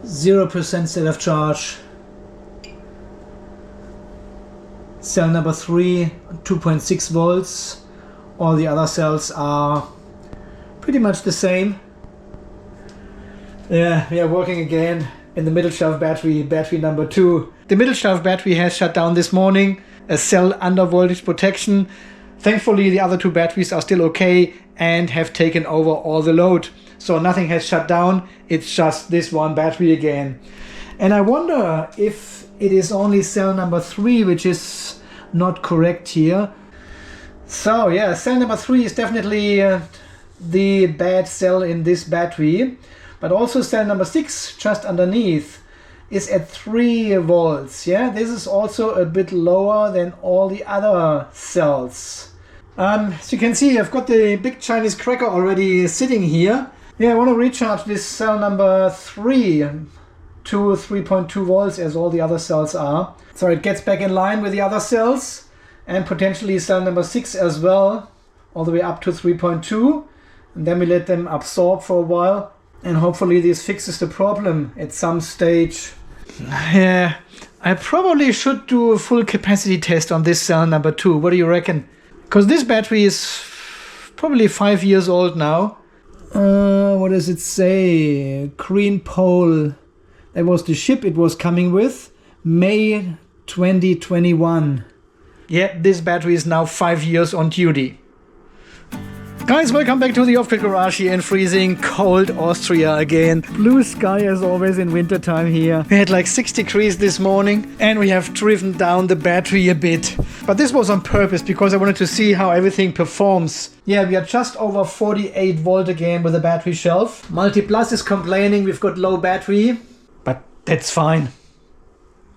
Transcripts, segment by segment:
0% state of charge. Cell number 3, 2.6 volts. All the other cells are pretty much the same. Yeah, we are working again in the middle shelf battery, battery number 2. The middle shelf battery has shut down this morning, a cell under voltage protection. Thankfully the other 2 batteries are still okay and have taken over all the load. So nothing has shut down, it's just this one battery again. And I wonder if it is only cell number 3 which is not correct here. So yeah, cell number 3 is definitely the bad cell in this battery. But also cell number 6 just underneath is at 3 volts. Yeah, this is also a bit lower than all the other cells. As you can see, I've got the big Chinese cracker already sitting here. Yeah, I want to recharge this cell number 3 to 3.2 volts as all the other cells are. So it gets back in line with the other cells and potentially cell number 6 as well, all the way up to 3.2. And then we let them absorb for a while. And hopefully this fixes the problem at some stage. Yeah, I probably should do a full capacity test on this cell number 2. What do you reckon? Because this battery is probably 5 years old now. What does it say? Green pole. That was the ship it was coming with. May 2021. Yeah, this battery is now 5 years on duty. Guys, welcome back to the off-grid garage here in freezing cold Austria again. Blue sky as always in winter time here. We had like 6 degrees this morning and we have driven down the battery a bit. But this was on purpose because I wanted to see how everything performs. Yeah, we are just over 48 volt again with the battery shelf. Multiplus is complaining we've got low battery, but that's fine.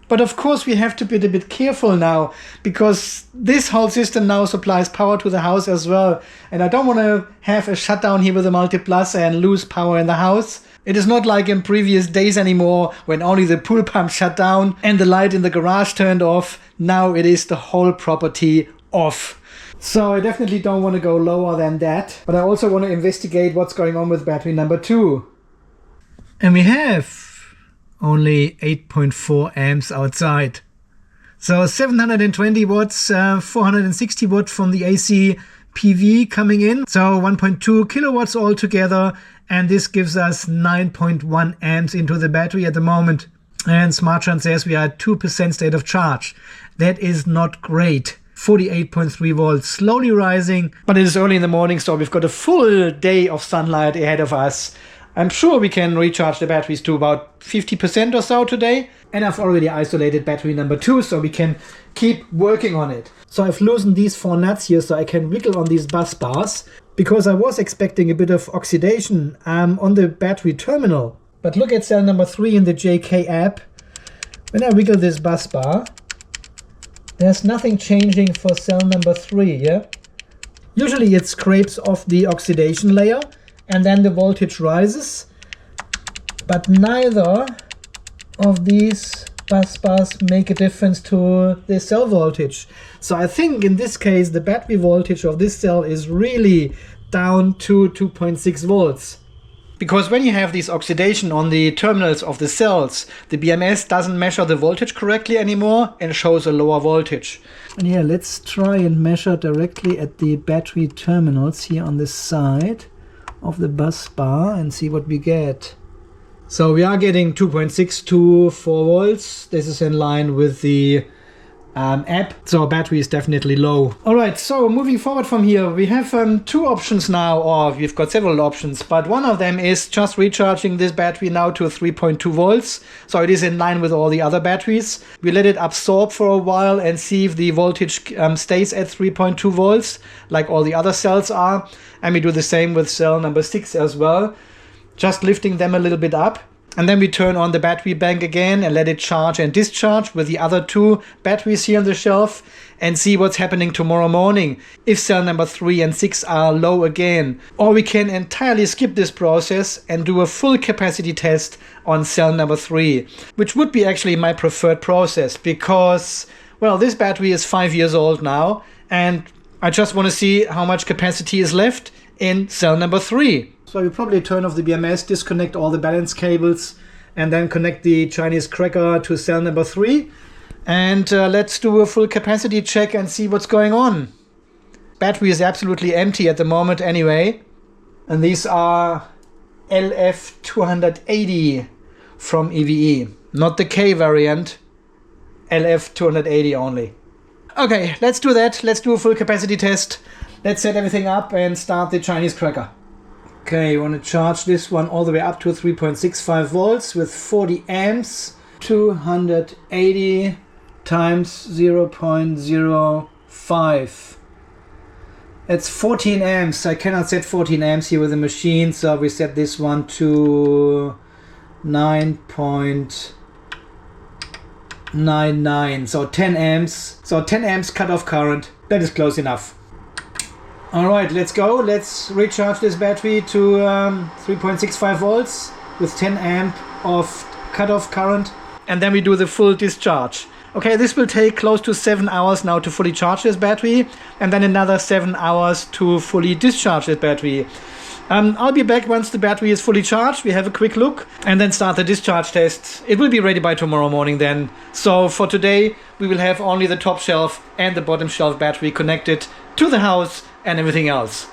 But of course we have to be a bit careful now because this whole system now supplies power to the house as well. And I don't want to have a shutdown here with the Multiplus and lose power in the house. It is not like in previous days anymore when only the pool pump shut down and the light in the garage turned off. Now it is the whole property off. So I definitely don't want to go lower than that. But I also want to investigate what's going on with battery number 2. And we have only 8.4 amps outside. So 720 watts, 460 watts from the AC PV coming in. So 1.2 kilowatts altogether. And this gives us 9.1 amps into the battery at the moment. And SmartCharge says we are at 2% state of charge. That is not great. 48.3 volts, slowly rising. But it is early in the morning, so we've got a full day of sunlight ahead of us. I'm sure we can recharge the batteries to about 50% or so today. And I've already isolated battery number 2, so we can keep working on it. So I've loosened these 4 nuts here so I can wiggle on these bus bars, because I was expecting a bit of oxidation on the battery terminal. But look at cell number 3 in the JK app. When I wiggle this bus bar, there's nothing changing for cell number 3, yeah? Usually it scrapes off the oxidation layer and then the voltage rises, but neither of these bus bars make a difference to the cell voltage. So I think in this case the battery voltage of this cell is really down to 2.6 volts. Because when you have this oxidation on the terminals of the cells, the BMS doesn't measure the voltage correctly anymore and shows a lower voltage. And yeah, let's try and measure directly at the battery terminals here on this side of the bus bar and see what we get. So we are getting 2.6 to 4 volts. This is in line with the app, so our battery is definitely low. Alright, so moving forward from here, we have 2 options now, or we've got several options, but one of them is just recharging this battery now to 3.2 volts, so it is in line with all the other batteries. We let it absorb for a while and see if the voltage stays at 3.2 volts, like all the other cells are, and we do the same with cell number 6 as well, just lifting them a little bit up. And then we turn on the battery bank again and let it charge and discharge with the other 2 batteries here on the shelf and see what's happening tomorrow morning if cell number 3 and 6 are low again. Or we can entirely skip this process and do a full capacity test on cell number 3, which would be actually my preferred process because, well, this battery is 5 years old now and I just want to see how much capacity is left in cell number 3. So we probably turn off the BMS, disconnect all the balance cables and then connect the Chinese cracker to cell number 3. And let's do a full capacity check and see what's going on. Battery is absolutely empty at the moment anyway. And these are LF280 from EVE. Not the K variant, LF280 only. Okay, let's do that. Let's do a full capacity test. Let's set everything up and start the Chinese cracker. Okay, you want to charge this one all the way up to 3.65 volts with 40 amps. 280 times 0.05. It's 14 amps. I cannot set 14 amps here with the machine, so we set this one to 9.99. So 10 amps. So 10 amps cutoff current. That is close enough. Alright, let's go. Let's recharge this battery to 3.65 volts with 10 amp of cutoff current. And then we do the full discharge. Okay, this will take close to 7 hours now to fully charge this battery, and then another 7 hours to fully discharge this battery. I'll be back once the battery is fully charged. We have a quick look and then start the discharge test. It will be ready by tomorrow morning then. So for today, we will have only the top shelf and the bottom shelf battery connected to the house and everything else.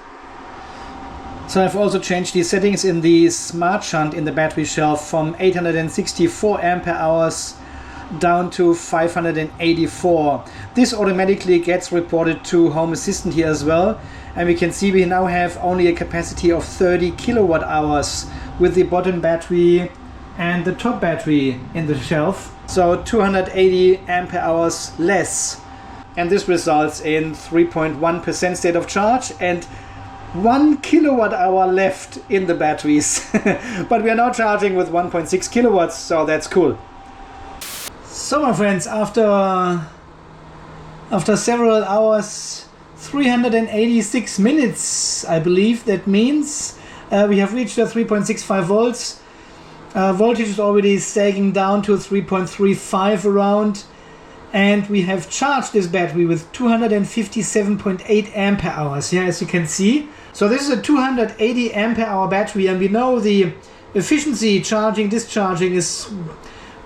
So I've also changed the settings in the smart shunt in the battery shelf from 864 ampere hours down to 584. This automatically gets reported to Home Assistant here as well, and we can see we now have only a capacity of 30 kilowatt hours with the bottom battery and the top battery in the shelf, so 280 ampere hours less, and this results in 3.1% state of charge and 1 kilowatt hour left in the batteries. But we are now charging with 1.6 kilowatts, so that's cool. So my friends, after several hours, 386 minutes, I believe that means, we have reached the 3.65 volts. Voltage is already sagging down to 3.35 around, and we have charged this battery with 257.8 ampere hours. Yeah, as you can see. So this is a 280 ampere hour battery, and we know the efficiency charging, discharging is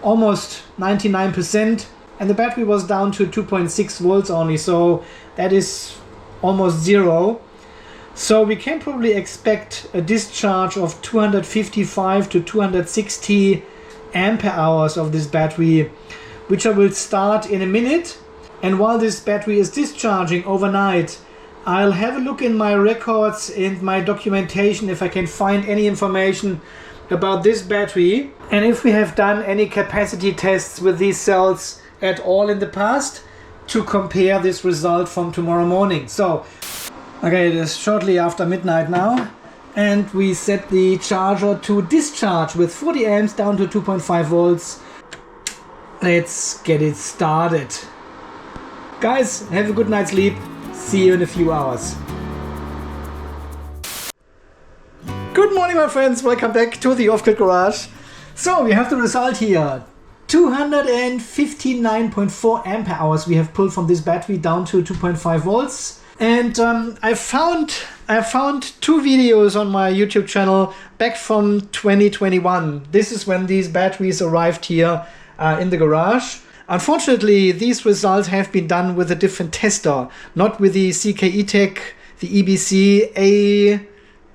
almost 99%, and the battery was down to 2.6 volts only, so that is almost zero. So we can probably expect a discharge of 255 to 260 ampere hours of this battery, which I will start in a minute. And while this battery is discharging overnight, I'll have a look in my records and my documentation if I can find any information about this battery, and if we have done any capacity tests with these cells at all in the past to compare this result from tomorrow morning. So, okay, it is shortly after midnight now, and we set the charger to discharge with 40 amps down to 2.5 volts. Let's get it started. Guys, have a good night's sleep. See you in a few hours. Good morning, my friends. Welcome back to the Off-Grid Garage. So we have the result here. 259.4 ampere hours we have pulled from this battery down to 2.5 volts. And I found 2 videos on my YouTube channel back from 2021. This is when these batteries arrived here in the garage. Unfortunately, these results have been done with a different tester, not with the CK-E-Tech, the EBC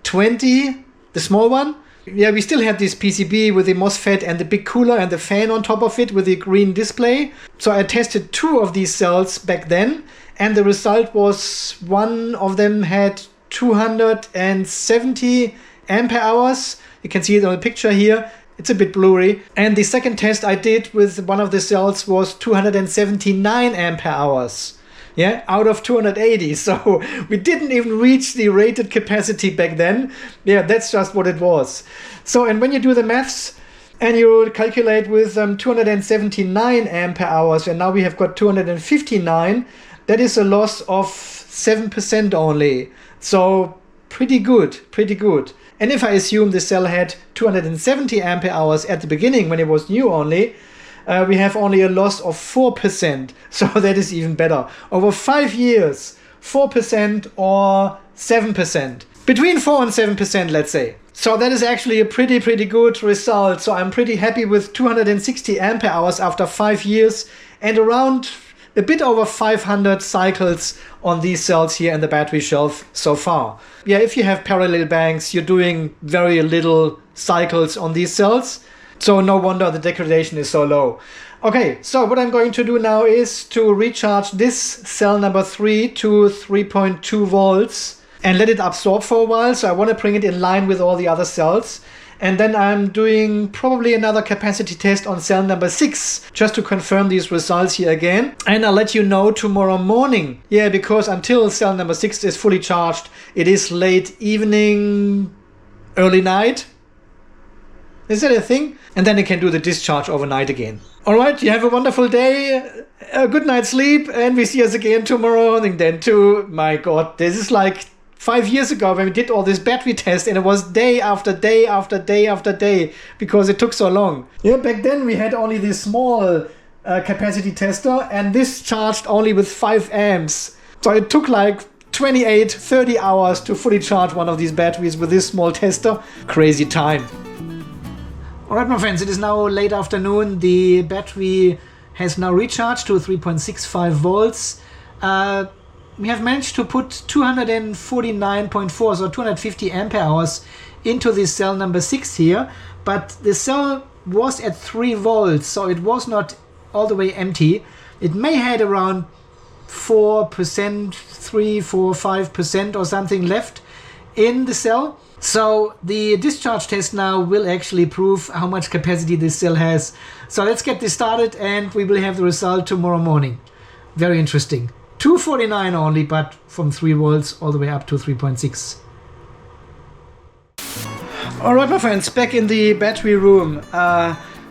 A20, the small one. Yeah, we still had this PCB with the MOSFET and the big cooler and the fan on top of it with the green display. So I tested 2 of these cells back then, and the result was one of them had 270 ampere hours. You can see it on the picture here. It's a bit blurry. And the second test I did with one of the cells was 279 ampere hours. Yeah, out of 280. So we didn't even reach the rated capacity back then. Yeah, that's just what it was. So, and when you do the maths and you calculate with 279 ampere hours, and now we have got 259, that is a loss of 7% only. So pretty good, pretty good. And if I assume the cell had 270 ampere hours at the beginning when it was new only, we have only a loss of 4%. So that is even better. Over 5 years, 4% or 7%. Between 4 and 7%, let's say. So that is actually a pretty good result. So I'm pretty happy with 260 ampere hours after 5 years and around a bit over 500 cycles on these cells here in the battery shelf so far. Yeah, if you have parallel banks, you're doing very little cycles on these cells. So no wonder the degradation is so low. Okay, so what I'm going to do now is to recharge this cell number 3 to 3.2 volts and let it absorb for a while. So I want to bring it in line with all the other cells. And then I'm doing probably another capacity test on cell number 6 just to confirm these results here again. And I'll let you know tomorrow morning. Yeah, because until cell number 6 is fully charged, it is late evening, early night. Is that a thing? And then I can do the discharge overnight again. Alright, you have a wonderful day, a good night's sleep, and we see us again tomorrow morning then too. My god, this is like 5 years ago when we did all this battery test, and it was day after day after day after day because it took so long. Yeah, back then we had only this small capacity tester, and this charged only with 5 amps. So it took like 28-30 hours to fully charge one of these batteries with this small tester. Crazy time. Alright my friends, it is now late afternoon. The battery has now recharged to 3.65 volts. We have managed to put 249.4, so 250 ampere hours into this cell number 6 here. But the cell was at 3 volts, so it was not all the way empty. It may had around 4%, 3, 4, 5% or something left in the cell. So the discharge test now will actually prove how much capacity this cell has. So let's get this started and we will have the result tomorrow morning. Very interesting. 249 only, but from 3 volts all the way up to 3.6. Alright my friends, back in the battery room.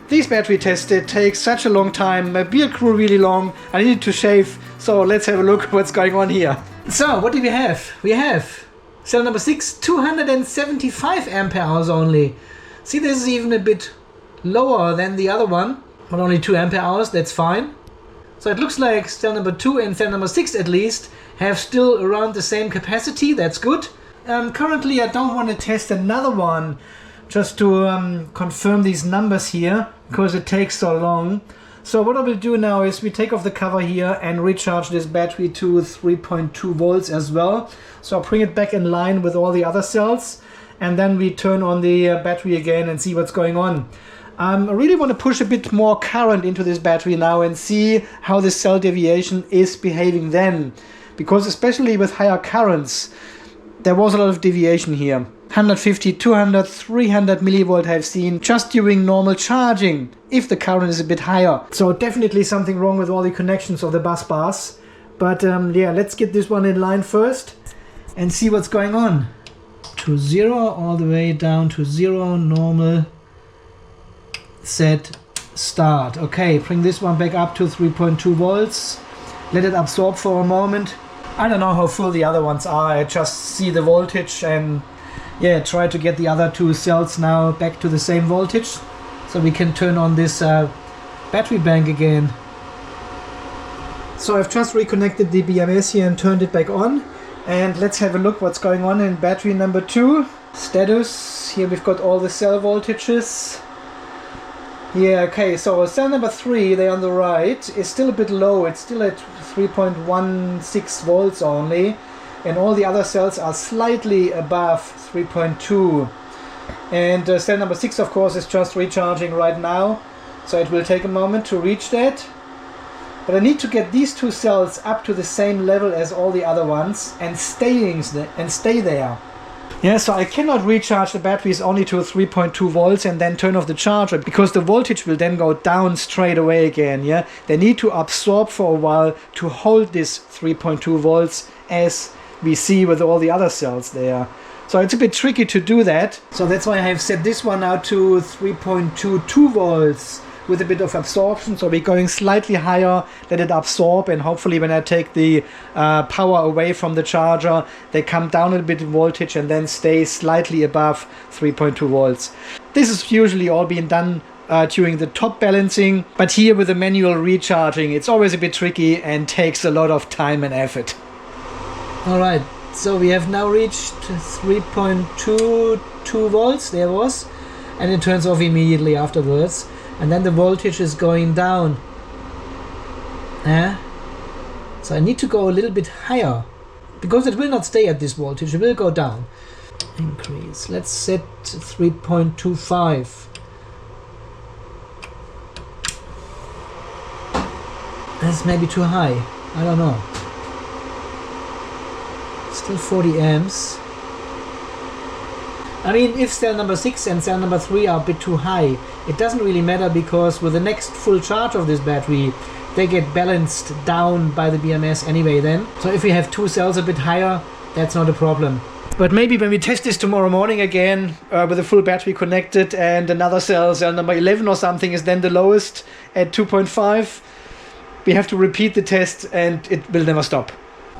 These battery tests take such a long time. My beard grew really long. I needed to shave. So let's have a look what's going on here. So what do we have? We have cell number 6, 275 ampere hours only. See, this is even a bit lower than the other one, but only 2 ampere hours, that's fine. So it looks like cell number 2 and cell number 6 at least have still around the same capacity, that's good. Currently I don't want to test another one just to confirm these numbers here, because it takes so long. So what I will do now is we take off the cover here and recharge this battery to 3.2 volts as well. So I'll bring it back in line with all the other cells, and then we turn on the battery again and see what's going on. I really want to push a bit more current into this battery now and see how the cell deviation is behaving then. Because especially with higher currents, there was a lot of deviation here. 150, 200, 300 millivolt I've seen just during normal charging, if the current is a bit higher. So definitely something wrong with all the connections of the bus bars. But yeah, let's get this one in line first and see what's going on. To 0, all the way down to 0, normal, set, start. Okay, bring this one back up to 3.2 volts. Let it absorb for a moment. I don't know how full the other ones are. I just see the voltage and yeah, try to get the other 2 cells now back to the same voltage so we can turn on this battery bank again. So I've just reconnected the BMS here and turned it back on, and let's have a look what's going on in battery number 2. Status, here we've got all the cell voltages. Yeah, okay, so cell number 3, there on the right, is still a bit low. It's still at 3.16 volts only. And all the other cells are slightly above 3.2. And cell number 6, of course, is just recharging right now. So it will take a moment to reach that. But I need to get these 2 cells up to the same level as all the other ones and stay there. Yeah, so I cannot recharge the batteries only to 3.2 volts and then turn off the charger, because the voltage will then go down straight away again. Yeah, they need to absorb for a while to hold this 3.2 volts as we see with all the other cells there. So it's a bit tricky to do that. So that's why I have set this one out to 3.22 volts with a bit of absorption. So we're going slightly higher, let it absorb, and hopefully when I take the power away from the charger, they come down a bit in voltage and then stay slightly above 3.2 volts. This is usually all being done during the top balancing, but here with the manual recharging, it's always a bit tricky and takes a lot of time and effort. Alright, So we have now reached 3.22 volts, there was, and it turns off immediately afterwards. And then the voltage is going down. So I need to go a little bit higher, because it will not stay at this voltage, it will go down. Increase, let's set 3.25. That's maybe too high, I don't know. Still 40 amps. I mean, if cell number 6 and cell number 3 are a bit too high, it doesn't really matter, because with the next full charge of this battery, they get balanced down by the BMS anyway then. So if we have two cells a bit higher, that's not a problem. But maybe when we test this tomorrow morning again, with a full battery connected, and another cell number 11 or something, is then the lowest at 2.5, we have to repeat the test and it will never stop.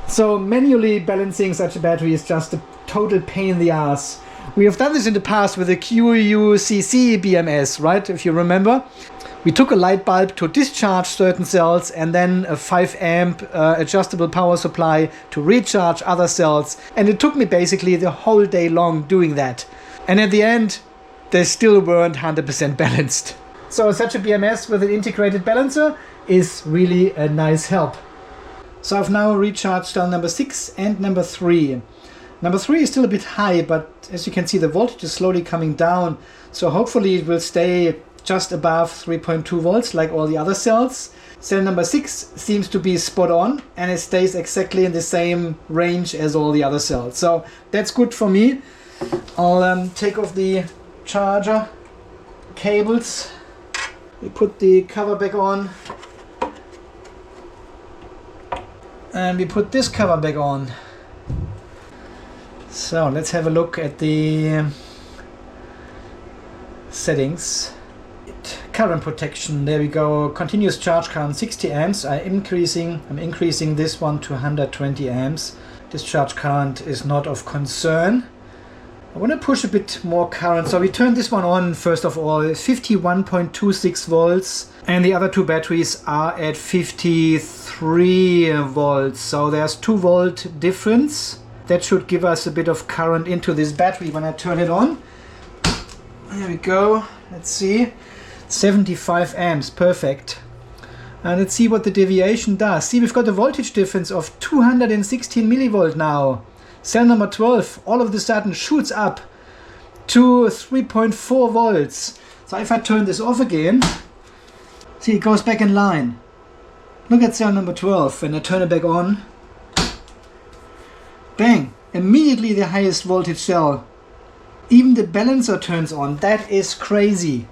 So manually balancing such a battery is just a total pain in the ass. We have done this in the past with the JK-BMS, right? If you remember. We took a light bulb to discharge certain cells and then a 5 amp adjustable power supply to recharge other cells. And it took me basically the whole day long doing that. And at the end, they still weren't 100% balanced. So such a BMS with an integrated balancer is really a nice help. So I've now recharged cell number 6 and number 3. Number 3 is still a bit high, but as you can see, the voltage is slowly coming down. So hopefully it will stay just above 3.2 volts like all the other cells. Cell number 6 seems to be spot on, and it stays exactly in the same range as all the other cells. So that's good for me. I'll take off the charger cables. We put the cover back on. And we put this cover back on. So let's have a look at the settings. Current protection, there we go. Continuous charge current 60 amps. I'm increasing this one to 120 amps. Discharge current is not of concern. I want to push a bit more current, so we turn this one on first of all. 51.26 volts, and the other two batteries are at 53 volts. So there's 2 volt difference. That should give us a bit of current into this battery when I turn it on. There we go. Let's see. 75 amps, perfect. And let's see what the deviation does. See, we've got a voltage difference of 216 millivolt now. Cell number 12 all of a sudden shoots up to 3.4 volts. So if I turn this off again, see, it goes back in line. Look at cell number 12 when I turn it back on. Bang! Immediately the highest voltage cell. Even the balancer turns on. That is crazy.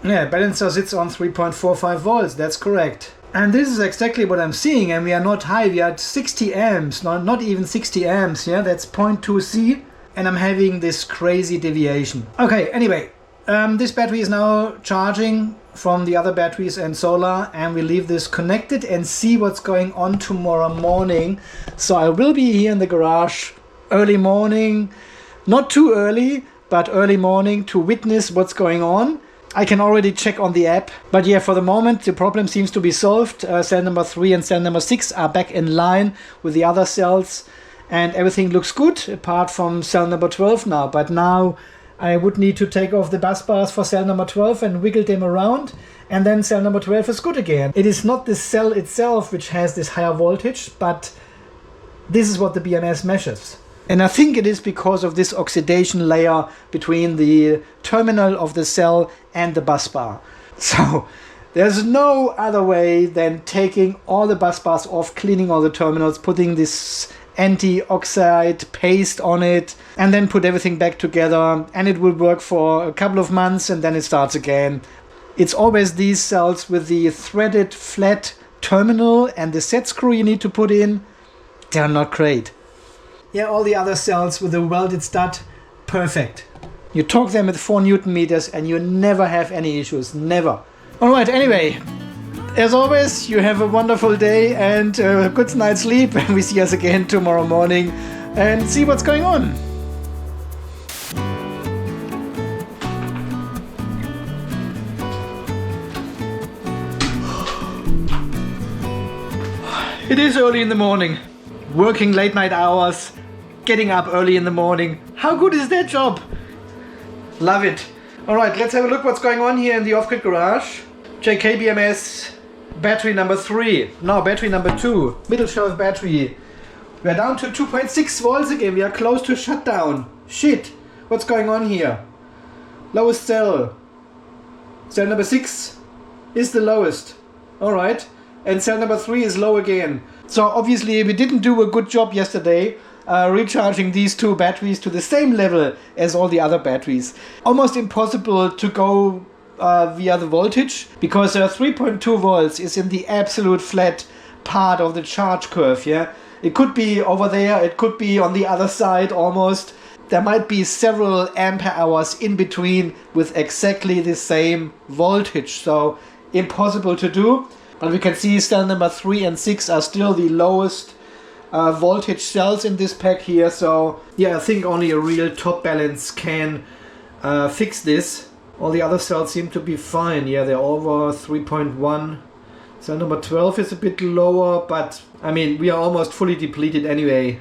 Yeah, balancer sits on 3.45 volts, that's correct. And this is exactly what I'm seeing, and we are not high, we are at 60 amps, not even 60 amps, yeah, that's 0.2 C, and I'm having this crazy deviation. Okay, anyway, this battery is now charging from the other batteries and solar, and we leave this connected and see what's going on tomorrow morning. So I will be here in the garage early morning, not too early, but early morning, to witness what's going on. I can already check on the app, but yeah, for the moment the problem seems to be solved. Cell number 3 and cell number 6 are back in line with the other cells, and everything looks good apart from cell number 12 now. But now I would need to take off the bus bars for cell number 12 and wiggle them around, and then cell number 12 is good again. It is not the cell itself which has this higher voltage, but this is what the BMS measures. And I think it is because of this oxidation layer between the terminal of the cell and the bus bar. So there's no other way than taking all the bus bars off, cleaning all the terminals, putting this anti-oxide paste on it, and then put everything back together, and it will work for a couple of months and then it starts again. It's always these cells with the threaded flat terminal and the set screw you need to put in. They're not great. Yeah, all the other cells with the welded stud, perfect. You torque them at 4 Newton meters and you never have any issues, never. Alright, anyway, as always, you have a wonderful day and a good night's sleep, and we see us again tomorrow morning and see what's going on. It is early in the morning. working late night hours, getting up early in the morning. How good is that job? Love it. Alright, let's have a look what's going on here in the off-grid garage. JK-BMS battery number 3. Now battery number 2. Middle shelf battery. We are down to 2.6 volts again. We are close to shutdown. Shit. What's going on here? Lowest cell. Cell number 6 is the lowest. Alright. And cell number 3 is low again. So obviously we didn't do a good job yesterday recharging these two batteries to the same level as all the other batteries. Almost impossible to go via the voltage, because 3.2 volts is in the absolute flat part of the charge curve. Yeah, it could be over there, it could be on the other side almost. There might be several ampere hours in between with exactly the same voltage, so impossible to do. But we can see cell number 3 and 6 are still the lowest voltage cells in this pack here. So yeah, I think only a real top balance can fix this. All the other cells seem to be fine. Yeah, they're over 3.1. Cell number 12 is a bit lower, but I mean, we are almost fully depleted anyway.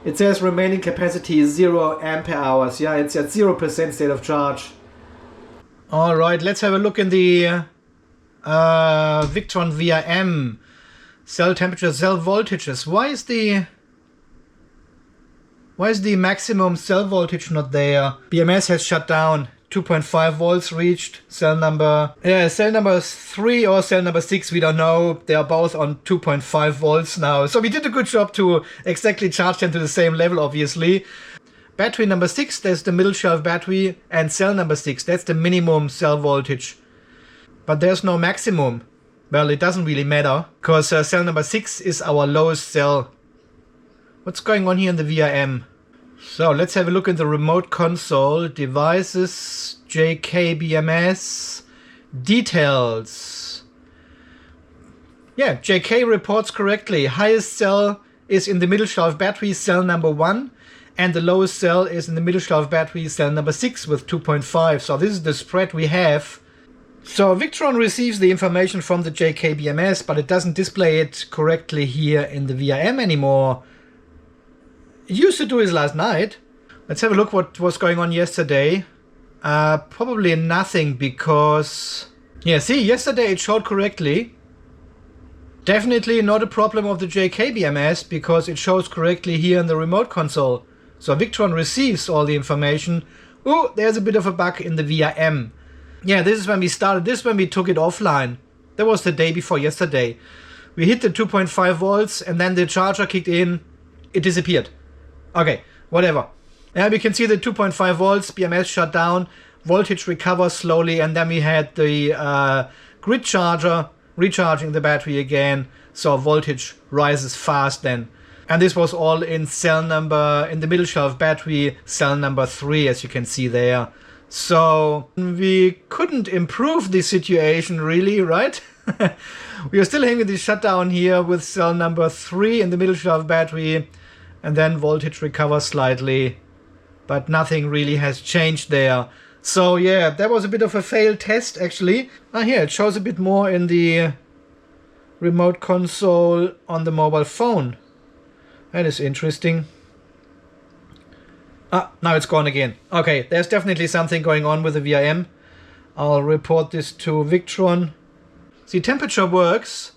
It says remaining capacity is 0 ampere hours. Yeah, it's at 0% state of charge. Alright, let's have a look in the Victron VRM. Cell temperature, cell voltages. Why is the maximum cell voltage not there? BMS has shut down. 2.5 volts reached. Cell number 3 or cell number 6, we don't know. They are both on 2.5 volts now. So we did a good job to exactly charge them to the same level, obviously. Battery number 6, that's the middle shelf battery, and cell number 6, that's the minimum cell voltage. But there's no maximum. Well, it doesn't really matter, because cell number 6 is our lowest cell. What's going on here in the VRM? So let's have a look in the remote console. Devices, JK-BMS, details. Yeah, JK reports correctly. Highest cell is in the middle shelf battery, cell number 1. And the lowest cell is in the middle shelf battery, cell number 6 with 2.5. So this is the spread we have. So Victron receives the information from the JK-BMS, but it doesn't display it correctly here in the VRM anymore. It used to do this last night. Let's have a look what was going on yesterday. Probably nothing, because... yeah, see, yesterday it showed correctly. Definitely not a problem of the JK-BMS, because it shows correctly here in the remote console. So Victron receives all the information. Oh, there's a bit of a bug in the VRM. Yeah, this is when we started. This is when we took it offline. That was the day before yesterday. We hit the 2.5 volts and then the charger kicked in. It disappeared. Okay, whatever. Yeah, we can see the 2.5 volts, BMS shut down, voltage recovers slowly, and then we had the grid charger recharging the battery again, so voltage rises fast then. And this was all in in the middle shelf battery, cell number 3, as you can see there. So we couldn't improve the situation really, right? We are still having the shutdown here with cell number 3 in the middle shelf battery, and then voltage recovers slightly, but nothing really has changed there. So yeah, that was a bit of a failed test actually. Here it shows a bit more in the remote console on the mobile phone. That is interesting. Now it's gone again. Okay, there's definitely something going on with the VRM. I'll report this to Victron. See, temperature works,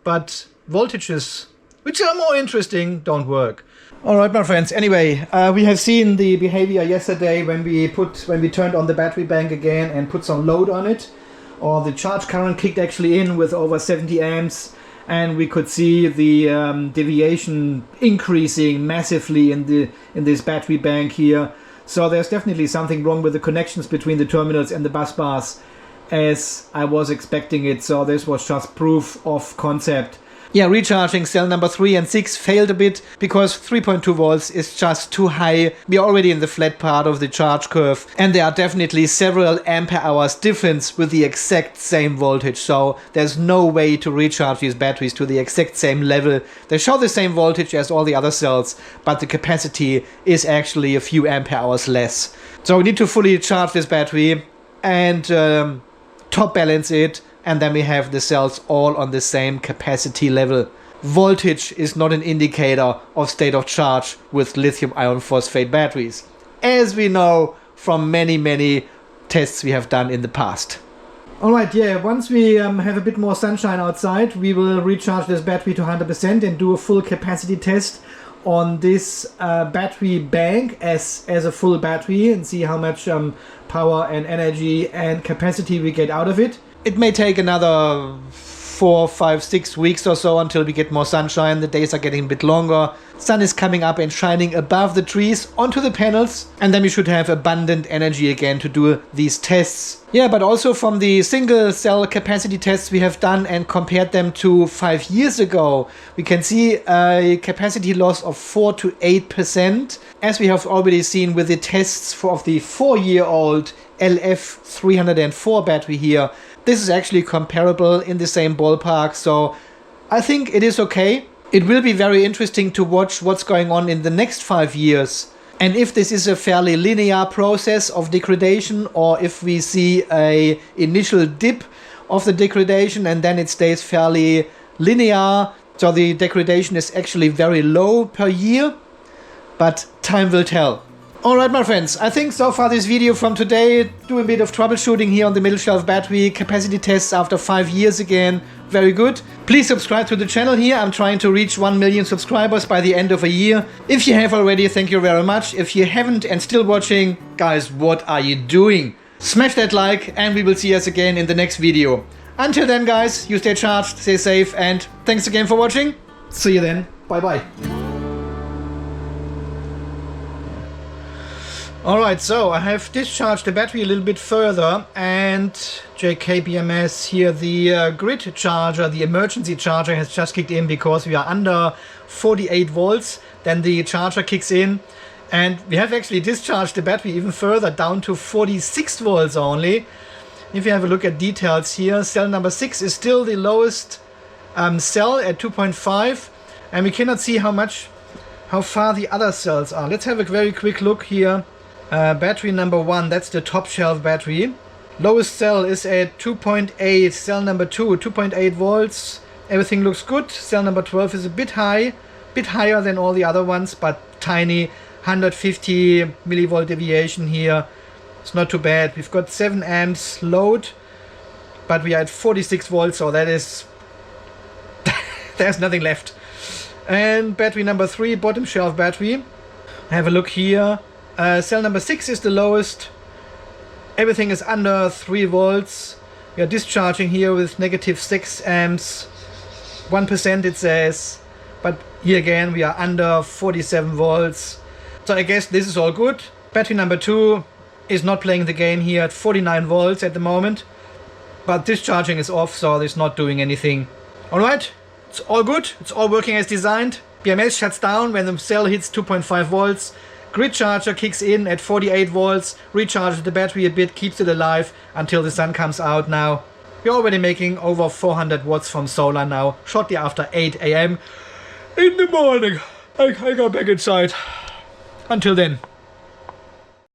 but voltages, which are more interesting, don't work. Alright, my friends, anyway, we have seen the behavior yesterday when we turned on the battery bank again and put some load on it, or the charge current kicked actually in with over 70 amps, and we could see the deviation increasing massively in this battery bank here. So there's definitely something wrong with the connections between the terminals and the bus bars, as I was expecting it. So this was just proof of concept. Yeah, recharging cell number 3 and 6 failed a bit because 3.2 volts is just too high. We are already in the flat part of the charge curve, and there are definitely several ampere hours difference with the exact same voltage. So there's no way to recharge these batteries to the exact same level. They show the same voltage as all the other cells, but the capacity is actually a few ampere hours less. So we need to fully charge this battery and top balance it, and then we have the cells all on the same capacity level. voltage is not an indicator of state of charge with lithium iron phosphate batteries, as we know from many tests we have done in the past. Alright, yeah, once we have a bit more sunshine outside, we will recharge this battery to 100% and do a full capacity test on this battery bank as a full battery and see how much power and energy and capacity we get out of it. It may take another 4, 5, 6 weeks or so until we get more sunshine. The days are getting a bit longer. Sun is coming up and shining above the trees onto the panels, and then we should have abundant energy again to do these tests. Yeah, but also from the single cell capacity tests we have done and compared them to 5 years ago, we can see a capacity loss of 4 to 8%, as we have already seen with the tests of the 4-year-old LF304 battery here. This is actually comparable in the same ballpark, so I think it is okay. It will be very interesting to watch what's going on in the next 5 years. And if this is a fairly linear process of degradation, or if we see a initial dip of the degradation and then it stays fairly linear, so the degradation is actually very low per year, but time will tell. Alright my friends, I think so far this video from today, do a bit of troubleshooting here on the middle shelf battery, capacity tests after 5 years again, very good. Please subscribe to the channel here, I'm trying to reach 1 million subscribers by the end of a year. If you have already, thank you very much. If you haven't and still watching, guys, what are you doing? Smash that like and we will see us again in the next video. Until then guys, you stay charged, stay safe, and thanks again for watching. See you then, bye bye. Alright, so I have discharged the battery a little bit further, and JK-BMS here, the grid charger, the emergency charger has just kicked in because we are under 48 volts. Then the charger kicks in and we have actually discharged the battery even further down to 46 volts only. If you have a look at details here, cell number 6 is still the lowest cell at 2.5, and we cannot see how far the other cells are. Let's have a very quick look here. Battery number 1, that's the top shelf battery. Lowest cell is at 2.8, cell number 2, 2.8 volts. Everything looks good. Cell number 12 is a bit high, bit higher than all the other ones, but tiny, 150 millivolt deviation here. It's not too bad. We've got 7 amps load, but we are at 46 volts, so that is there's nothing left. And battery number 3, bottom shelf battery. Have a look here. Cell number 6 is the lowest. Everything is under 3 volts. We are discharging here with negative 6 amps. 1% it says. But here again we are under 47 volts. So I guess this is all good. Battery number 2 is not playing the game here at 49 volts at the moment. But discharging is off, so it's not doing anything. Alright, it's all good. It's all working as designed. BMS shuts down when the cell hits 2.5 volts. Grid charger kicks in at 48 volts, recharges the battery a bit, keeps it alive until the sun comes out now. We're already making over 400 watts from solar now, shortly after 8 AM in the morning. I go back inside. Until then.